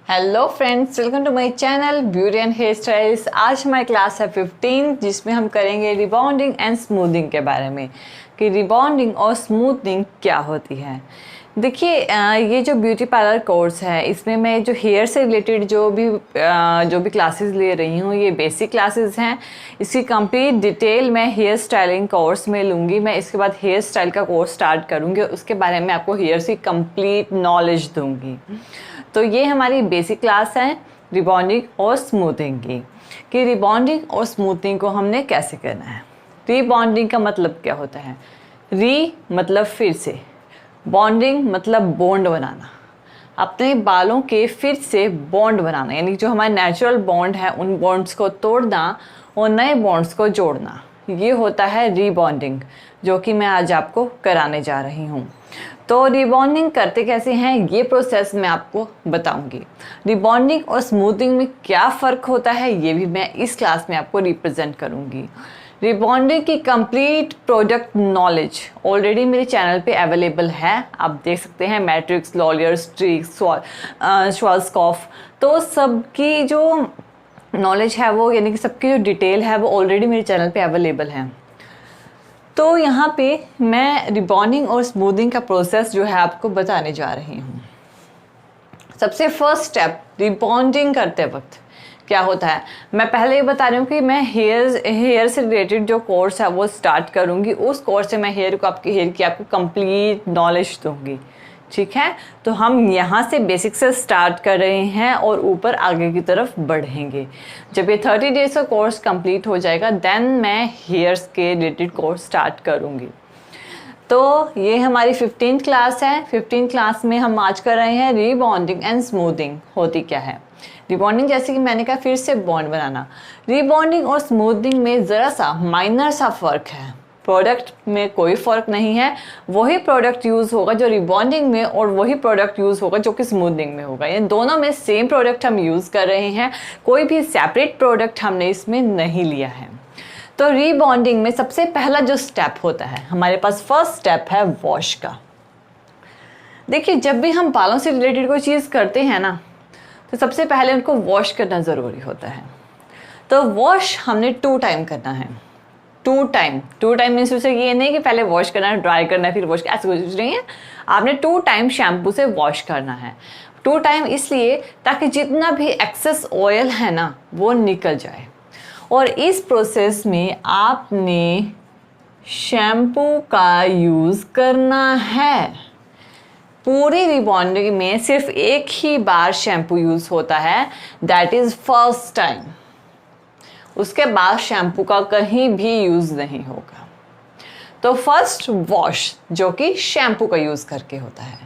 Hello friends, welcome to my channel beauty and hair styles. आज हमारी class है 15 जिसमें हम करेंगे रिबॉन्डिंग एंड स्मूथिंग के बारे में कि रिबॉन्डिंग और स्मूथिंग क्या होती है। देखिए, ये जो ब्यूटी पार्लर कोर्स है इसमें मैं जो हेयर से रिलेटेड जो भी क्लासेस ले रही हूँ ये बेसिक क्लासेस हैं। इसकी कंप्लीट डिटेल मैं हेयर स्टाइलिंग कोर्स में लूँगी। मैं इसके बाद हेयर स्टाइल का कोर्स स्टार्ट करूँगी और उसके बारे में आपको हेयर की कंप्लीट नॉलेज दूँगी। तो ये हमारी बेसिक क्लास है रिबॉन्डिंग और स्मूथिंग की, कि रिबॉन्डिंग और स्मूथिंग को हमने कैसे करना है। रिबॉन्डिंग का मतलब क्या होता है? री मतलब फिर से, बॉन्डिंग मतलब बॉन्ड बनाना, अपने बालों के फिर से बॉन्ड बनाना, यानी जो हमारे नेचुरल बॉन्ड है उन बॉन्ड्स को तोड़ना और नए बॉन्ड्स को जोड़ना, ये होता है रीबॉन्डिंग, जो कि मैं आज आपको कराने जा रही हूँ। तो रिबॉन्डिंग करते कैसे हैं ये प्रोसेस मैं आपको बताऊंगी। रिबॉन्डिंग और स्मूथिंग में क्या फ़र्क होता है ये भी मैं इस क्लास में आपको रिप्रेजेंट करूंगी। रिबॉन्डिंग की कंप्लीट प्रोडक्ट नॉलेज ऑलरेडी मेरे चैनल पे अवेलेबल है, आप देख सकते हैं। मैट्रिक्स, लॉलियर, स्ट्रिक्स, श्वार्ट्जकॉफ, तो सबकी जो नॉलेज है वो, यानी कि सबकी जो डिटेल है वो ऑलरेडी मेरे चैनल पे अवेलेबल है। तो यहाँ पे मैं रिबॉन्डिंग और स्मूथिंग का प्रोसेस जो है आपको बताने जा रही हूँ। सबसे फर्स्ट स्टेप रिबॉन्डिंग करते वक्त क्या होता है, मैं पहले ही बता रही हूँ कि मैं हेयर से रिलेटेड जो कोर्स है वो स्टार्ट करूँगी। उस कोर्स से मैं हेयर की आपको कंप्लीट नॉलेज दूँगी, ठीक है। तो हम यहाँ से बेसिक से स्टार्ट कर रहे हैं और ऊपर आगे की तरफ बढ़ेंगे। जब ये 30 डेज का कोर्स कंप्लीट हो जाएगा देन मैं हेयर्स के रिलेटेड कोर्स स्टार्ट करूँगी। तो ये हमारी 15th क्लास है। 15th क्लास में हम आज कर रहे हैं रीबॉन्डिंग एंड स्मूथिंग। होती क्या है रिबॉन्डिंग? जैसे कि मैंने कहा, फिर से बॉन्ड बनाना। रिबॉन्डिंग और स्मूथिंग में ज़रा सा माइनर सा फ़र्क है। प्रोडक्ट में कोई फ़र्क नहीं है, वही प्रोडक्ट यूज़ होगा जो रिबॉन्डिंग में और वही प्रोडक्ट यूज़ होगा जो कि स्मूथिंग में होगा। ये दोनों में सेम प्रोडक्ट हम यूज़ कर रहे हैं, कोई भी सेपरेट प्रोडक्ट हमने इसमें नहीं लिया है। तो रिबॉन्डिंग में सबसे पहला जो स्टेप होता है हमारे पास, फर्स्ट स्टेप है वॉश का। देखिए, जब भी हम बालों से रिलेटेड कोई चीज़ करते हैं ना, तो सबसे पहले उनको वॉश करना ज़रूरी होता है। तो वॉश हमने 2 टाइम करना है। 2 टाइम मीन्स उसे ये नहीं कि पहले वॉश करना है, ड्राई करना है, फिर वॉश, ऐसे कुछ नहीं है। आपने 2 टाइम शैम्पू से वॉश करना है। 2 टाइम इसलिए ताकि जितना भी एक्सेस ऑयल है ना वो निकल जाए। और इस प्रोसेस में आपने शैम्पू का यूज़ करना है। पूरी रिबॉन्डिंग में सिर्फ एक ही बार शैम्पू यूज़ होता है, दैट इज़ फर्स्ट टाइम। उसके बाद शैम्पू का कहीं भी यूज़ नहीं होगा। तो फर्स्ट वॉश, जो कि शैम्पू का यूज़ करके होता है।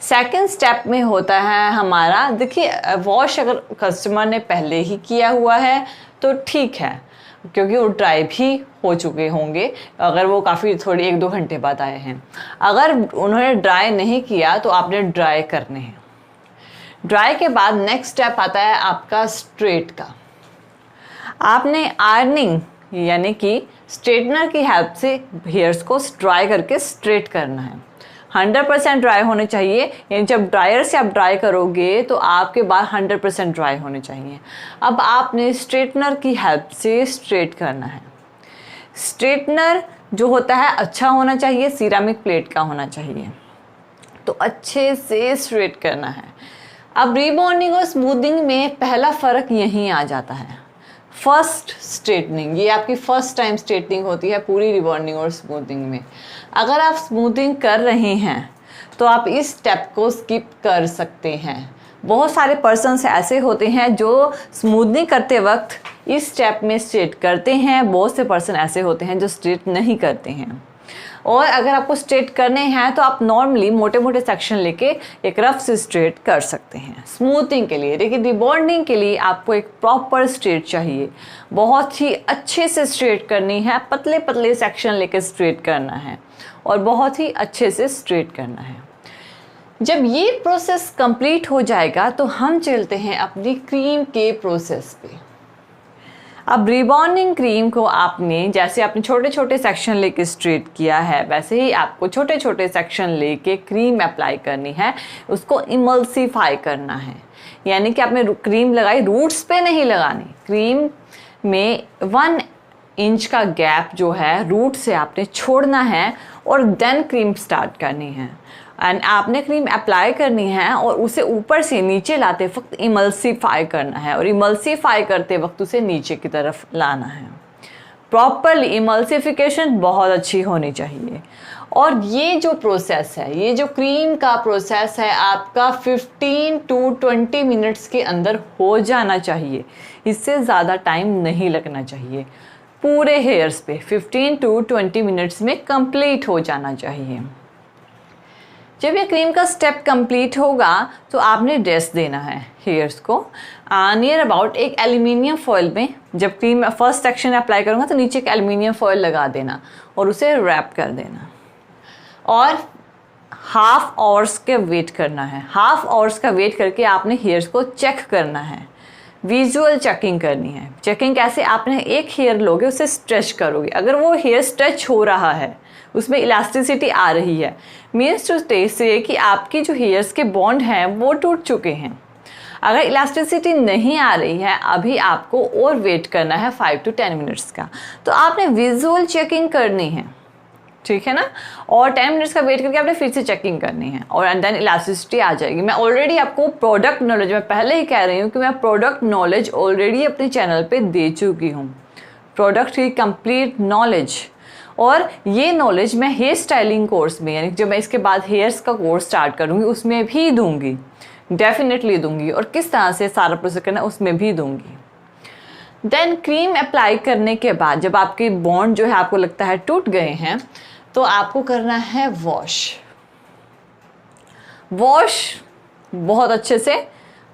सेकंड स्टेप में होता है हमारा, देखिए, वॉश अगर कस्टमर ने पहले ही किया हुआ है तो ठीक है, क्योंकि वो ड्राई भी हो चुके होंगे अगर वो काफ़ी थोड़ी 1-2 घंटे बाद आए हैं। अगर उन्होंने ड्राई नहीं किया तो आपने ड्राई करने हैं। ड्राई के बाद नेक्स्ट स्टेप आता है आपका स्ट्रेट का। आपने आयरनिंग यानी कि स्ट्रेटनर की हेल्प से हेयर्स को ड्राई करके स्ट्रेट करना है। 100% ड्राई होने चाहिए, यानी जब ड्रायर से आप ड्राई करोगे तो आपके बाल 100% ड्राई होने चाहिए। अब आपने स्ट्रेटनर की हेल्प से स्ट्रेट करना है। स्ट्रेटनर जो होता है अच्छा होना चाहिए, सिरामिक प्लेट का होना चाहिए, तो अच्छे से स्ट्रेट करना है। अब रिबॉन्डिंग और स्मूथिंग में पहला फ़र्क यहीं आ जाता है। फर्स्ट स्ट्रेटनिंग, ये आपकी फर्स्ट टाइम स्ट्रेटनिंग होती है पूरी रिबॉन्डिंग और स्मूथिंग में। अगर आप स्मूथिंग कर रहे हैं तो आप इस स्टेप को स्किप कर सकते हैं। बहुत सारे पर्सन्स ऐसे होते हैं जो स्मूथनिंग करते वक्त इस स्टेप में स्ट्रेट करते हैं, बहुत से पर्सन ऐसे होते हैं जो स्ट्रेट नहीं करते हैं। और अगर आपको स्ट्रेट करने हैं तो आप नॉर्मली मोटे मोटे सेक्शन लेके एक रफ से स्ट्रेट कर सकते हैं स्मूथिंग के लिए। लेकिन रिबॉन्डिंग के लिए आपको एक प्रॉपर स्ट्रेट चाहिए, बहुत ही अच्छे से स्ट्रेट करनी है, पतले पतले सेक्शन लेके स्ट्रेट करना है और बहुत ही अच्छे से स्ट्रेट करना है। जब ये प्रोसेस कंप्लीट हो जाएगा तो हम चलते हैं अपनी क्रीम के प्रोसेस पे। अब रिबॉन्डिंग क्रीम को आपने, जैसे आपने छोटे छोटे सेक्शन लेके स्ट्रेट किया है, वैसे ही आपको छोटे छोटे सेक्शन लेके क्रीम अप्लाई करनी है, उसको इमल्सिफाई करना है। यानी कि आपने क्रीम लगाई, रूट्स पे नहीं लगानी। क्रीम में 1 इंच का गैप जो है रूट से आपने छोड़ना है और देन क्रीम स्टार्ट करनी है। एंड आपने क्रीम अप्लाई करनी है और उसे ऊपर से नीचे लाते वक्त इमल्सीफाई करना है, और इमल्सीफाई करते वक्त उसे नीचे की तरफ लाना है। प्रॉपरली इमल्सिफिकेशन बहुत अच्छी होनी चाहिए। और ये जो प्रोसेस है, ये जो क्रीम का प्रोसेस है, आपका 15 to 20 मिनट्स के अंदर हो जाना चाहिए। इससे ज़्यादा टाइम नहीं लगना चाहिए। पूरे हेयर्स पे 15 to 20 मिनट्स में कंप्लीट हो जाना चाहिए। जब ये क्रीम का स्टेप कंप्लीट होगा तो आपने रेस्ट देना है हेयर्स को नियर अबाउट एक एल्यूमिनियम फॉयल में। जब क्रीम फर्स्ट सेक्शन अप्लाई करूँगा तो नीचे एक एल्यूमिनियम फॉयल लगा देना और उसे रैप कर देना, और हाफ आवर्स के वेट करना है। हाफ आवर्स का वेट करके आपने हेयर्स को चेक करना है, विजुअल चेकिंग करनी है। चेकिंग कैसे? आपने एक हेयर लोगे, उसे स्ट्रेच करोगे। अगर वो हेयर स्ट्रेच हो रहा है, उसमें इलास्टिसिटी आ रही है, मीन्स टू से कि आपकी जो हेयर्स के बॉन्ड हैं वो टूट चुके हैं। अगर इलास्टिसिटी नहीं आ रही है, अभी आपको और वेट करना है 5 to 10 मिनट्स का। तो आपने विजुअल चेकिंग करनी है, ठीक है ना, और 10 मिनट्स का वेट करके आपने फिर से चेकिंग करनी है, और एंड देन इलास्टिसिटी आ जाएगी। मैं ऑलरेडी आपको प्रोडक्ट नॉलेज, मैं पहले ही कह रही हूँ कि मैं प्रोडक्ट नॉलेज ऑलरेडी अपने चैनल पे दे चुकी हूँ, प्रोडक्ट की कंप्लीट नॉलेज। और ये नॉलेज मैं हेयर स्टाइलिंग कोर्स में, यानी जो मैं इसके बाद हेयर्स का कोर्स स्टार्ट करूँगी उसमें भी दूंगी, डेफिनेटली दूंगी, और किस तरह से सारा प्रोसेस करना है उसमें भी दूंगी। देन क्रीम अप्लाई करने के बाद जब आपके बॉन्ड जो है आपको लगता है टूट गए हैं, तो आपको करना है वॉश बहुत अच्छे से।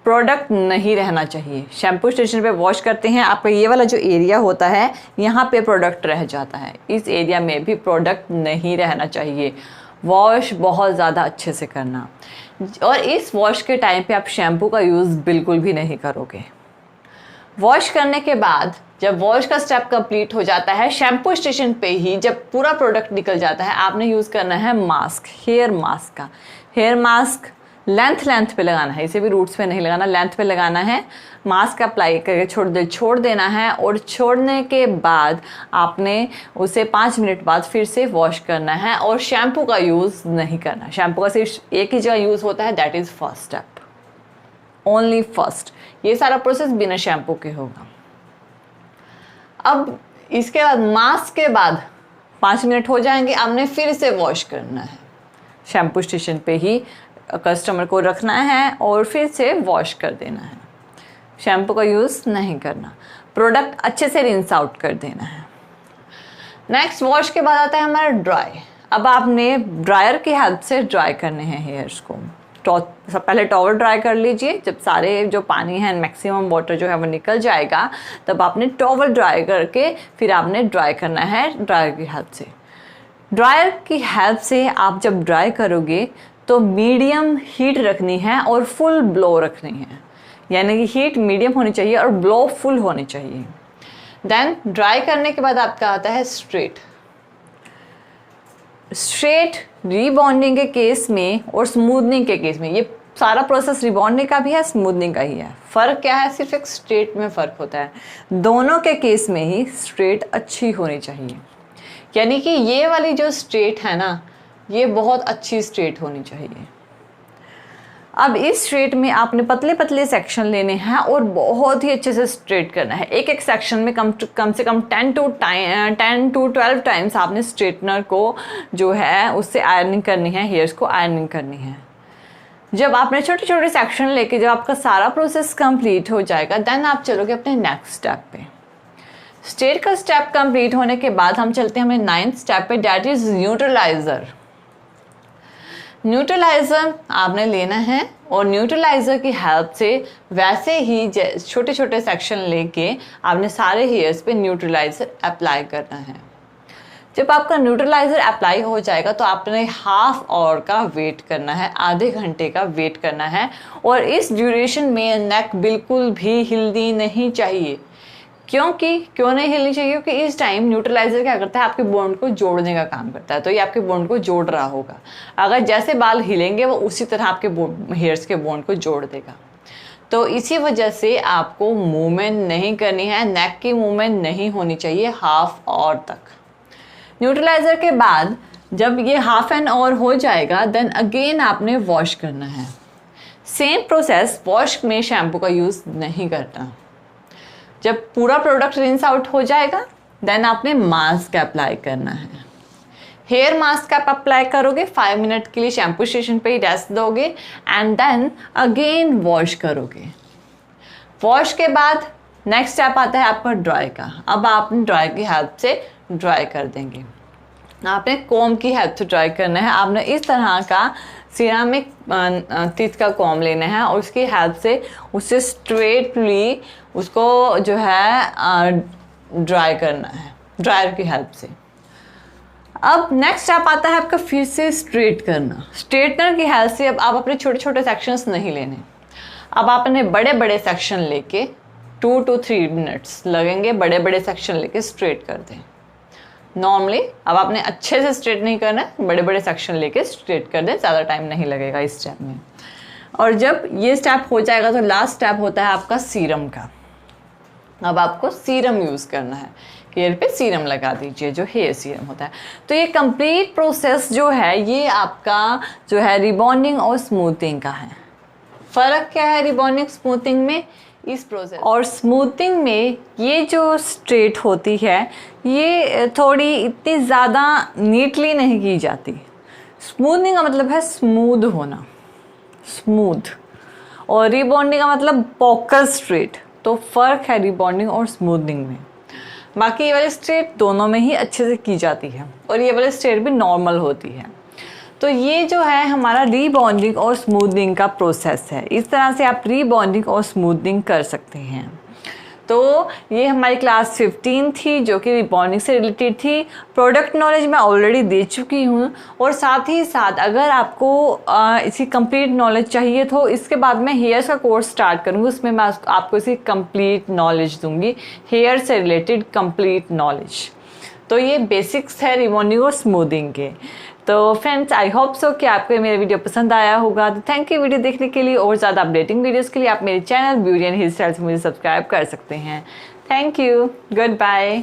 प्रोडक्ट नहीं रहना चाहिए। शैम्पू स्टेशन पे वॉश करते हैं, आपका ये वाला जो एरिया होता है यहाँ पे प्रोडक्ट रह जाता है, इस एरिया में भी प्रोडक्ट नहीं रहना चाहिए। वॉश बहुत ज़्यादा अच्छे से करना, और इस वॉश के टाइम पे आप शैम्पू का यूज़ बिल्कुल भी नहीं करोगे। वॉश करने के बाद जब वॉश का स्टेप कंप्लीट हो जाता है, शैम्पू स्टेशन पे ही जब पूरा प्रोडक्ट निकल जाता है, आपने यूज़ करना है मास्क, हेयर मास्क का। हेयर मास्क लेंथ पे लगाना है, इसे भी रूट्स पे नहीं लगाना, लेंथ पे लगाना है। मास्क अप्लाई करके छोड़ देना है, और छोड़ने के बाद आपने उसे 5 मिनट बाद फिर से वॉश करना है, और शैम्पू का यूज़ नहीं करना। शैम्पू का सिर्फ एक ही जगह यूज़ होता है, that is first step, only first. ये सारा प्रोसेस बिना शैम्पू के होगा। अब इसके बाद मास्क के बाद 5 मिनट हो जाएंगे, आपने फिर से वॉश करना है। शैम्पू स्टेशन पे ही कस्टमर को रखना है और फिर से वॉश कर देना है। शैम्पू का यूज़ नहीं करना, प्रोडक्ट अच्छे से रिंस आउट कर देना है। नेक्स्ट वॉश के बाद आता है हमारा ड्राई। अब आपने ड्रायर की हेल्प से ड्राई करने हैं हेयर्स को। पहले टॉवल ड्राई कर लीजिए, जब सारे जो पानी है मैक्सिमम वाटर जो है वो निकल जाएगा, तब आपने टॉवल ड्राई करके फिर आपने ड्राई करना है ड्रायर की हेल्प से। ड्रायर की हेल्प से आप जब ड्राई करोगे तो मीडियम हीट रखनी है और फुल ब्लो रखनी है, यानी कि हीट मीडियम होनी चाहिए और ब्लो फुल होनी चाहिए। देन ड्राई करने के बाद आपका आता है स्ट्रेट रीबॉन्डिंग के केस में और स्मूदनिंग के केस में। ये सारा प्रोसेस रीबॉन्डिंग का भी है, स्मूदनिंग का ही है। फ़र्क क्या है? सिर्फ एक स्ट्रेट में फ़र्क होता है। दोनों के केस में ही स्ट्रेट अच्छी होनी चाहिए, यानी कि ये वाली जो स्ट्रेट है ना, ये बहुत अच्छी स्ट्रेट होनी चाहिए। अब इस स्ट्रेट में आपने पतले पतले सेक्शन लेने हैं और बहुत ही अच्छे से स्ट्रेट करना है। एक एक सेक्शन में कम से कम 10 to 12 टाइम्स आपने स्ट्रेटनर को जो है उससे आयरनिंग करनी है, हेयर्स को आयरनिंग करनी है। जब आपने छोटे छोटे सेक्शन लेके जब आपका सारा प्रोसेस कंप्लीट हो जाएगा, देन आप चलोगे अपने नेक्स्ट स्टेप पे। स्ट्रेट का स्टेप कंप्लीट होने के बाद हम चलते हैं हमें 9th स्टेप पे, डैट इज न्यूट्रलाइजर। न्यूट्रलाइज़र आपने लेना है और न्यूट्रलाइज़र की हेल्प से वैसे ही छोटे छोटे सेक्शन लेके आपने सारे हेयर्स पे न्यूट्रलाइज़र अप्लाई करना है। जब आपका न्यूट्रलाइज़र अप्लाई हो जाएगा तो आपने हाफ आवर का वेट करना है, आधे घंटे का वेट करना है, और इस ड्यूरेशन में नेक बिल्कुल भी हिलनी नहीं चाहिए। क्यों नहीं हिलनी चाहिए? क्योंकि इस टाइम न्यूट्रलाइजर क्या करता है, आपके बॉन्ड को जोड़ने का काम करता है, तो ये आपके बॉन्ड को जोड़ रहा होगा। अगर जैसे बाल हिलेंगे वो उसी तरह आपके हेयर्स के बॉन्ड को जोड़ देगा। तो इसी वजह से आपको मूवमेंट नहीं करनी है, नेक की मूवमेंट नहीं होनी चाहिए हाफ आवर तक। न्यूट्रलाइज़र के बाद जब ये हाफ एन आवर हो जाएगा देन अगेन आपने वॉश करना है। सेम प्रोसेस, वॉश में शैम्पू का यूज़ नहीं करना। जब पूरा प्रोडक्ट रिंस आउट हो जाएगा देन आपने मास्क अप्लाई करना है। हेयर मास्क आप अप्लाई करोगे, 5 मिनट के लिए शैम्पू स्टेशन पे ही रेस्ट दोगे एंड देन अगेन वॉश करोगे। वॉश के बाद नेक्स्ट स्टेप आता है आपका ड्राई का। अब आपने ड्राई की हेल्प से ड्राई कर देंगे। आपने कॉम की हेल्प से ड्राई करना है। आपने इस तरह का सिरामिक टीथ का कॉम लेना है और उसकी हेल्प से उससे स्ट्रेटली उसको जो है ड्राई करना है ड्रायर की हेल्प से। अब नेक्स्ट स्टेप आता है आपका फिर से स्ट्रेट करना। स्ट्रेटनर की हेल्प से अब आप अपने छोटे छोटे सेक्शंस नहीं लेने, अब आपने बड़े बड़े सेक्शन लेके 2 to 3 मिनट्स लगेंगे, बड़े बड़े सेक्शन लेके स्ट्रेट कर दें। नॉर्मली अब आपने अच्छे से स्ट्रेट नहीं करना है, बड़े बड़े सेक्शन लेके स्ट्रेट कर दें, ज़्यादा टाइम नहीं लगेगा इस स्टेप में। और जब ये स्टेप हो जाएगा तो लास्ट स्टेप होता है आपका सीरम का। अब आपको सीरम यूज़ करना है, हेयर पे सीरम लगा दीजिए जो हेयर सीरम होता है। तो ये कंप्लीट प्रोसेस जो है ये आपका जो है रिबॉन्डिंग और स्मूथिंग का है। फ़र्क क्या है रिबॉन्डिंग स्मूथिंग में इस प्रोसेस और स्मूथिंग में? ये जो स्ट्रेट होती है ये थोड़ी इतनी ज़्यादा नीटली नहीं की जाती। स्मूथिंग का मतलब है स्मूथ होना, स्मूथ, और रिबॉन्डिंग का मतलब पॉकर स्ट्रेट। तो फ़र्क है रिबॉन्डिंग और स्मूथिंग में। बाकी ये वाली स्ट्रेट दोनों में ही अच्छे से की जाती है और ये वाली स्ट्रेट भी नॉर्मल होती है। तो ये जो है हमारा रीबॉन्डिंग और स्मूथनिंग का प्रोसेस है। इस तरह से आप रीबॉन्डिंग और स्मूथनिंग कर सकते हैं। तो ये हमारी क्लास 15 थी जो कि रिबॉन्डिंग से रिलेटेड थी। प्रोडक्ट नॉलेज मैं ऑलरेडी दे चुकी हूँ और साथ ही साथ अगर आपको इसकी कंप्लीट नॉलेज चाहिए तो इसके बाद मैं हेयर्स का कोर्स स्टार्ट करूँगी, उसमें मैं आपको इसकी कंप्लीट नॉलेज दूँगी, हेयर से रिलेटेड कंप्लीट नॉलेज। तो ये बेसिक्स है रिबॉन्डिंग और स्मूथिंग के। तो फ्रेंड्स आई होप सो कि आपको मेरा वीडियो पसंद आया होगा। तो थैंक यू वीडियो देखने के लिए। और ज़्यादा अपडेटिंग वीडियोस के लिए आप मेरे channel beauty and hair style से मुझे सब्सक्राइब कर सकते हैं। Thank you, good bye.